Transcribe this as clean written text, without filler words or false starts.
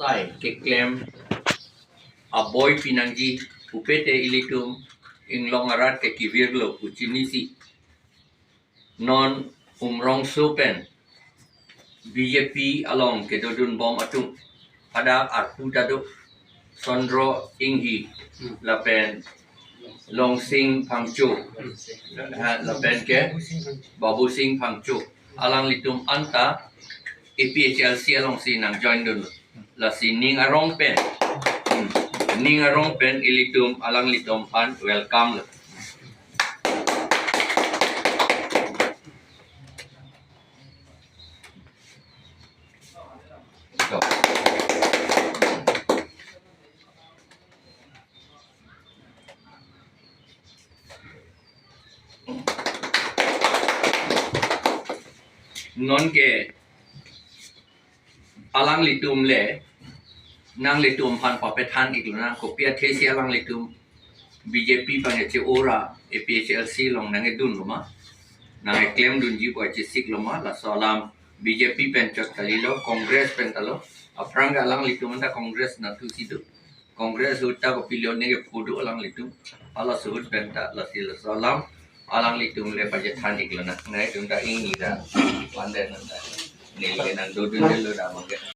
Sai ke klem aboy pinangji upete ilitum inglong arat ke kivirlo ucinisi non Rongsopen BJP along ke dodun bom atum pada arpu tadu sondro inghi lapen long sing Phangcho lapen ke babu sing Phangcho alang litum anta APHLC along si nang join dun la si ning arong pen ilitum alang litum pan welcome lo. Non ke alang litum le nang litum pan papetan ikluna kopia tesi alang litum BJP pangece ora APHLC long nang edun loma nang klem dun ji po cisik loma la salam BJP pencot kalilo kongres pentalo apranga alang litum anda kongres na tu situ kongres uta ko pilio ne pudu alang litum ala suhut penta la sila salam alang litum le pajetan ikluna ngai tunda ingi da panden nanda nilai nan dodun dulu da mangga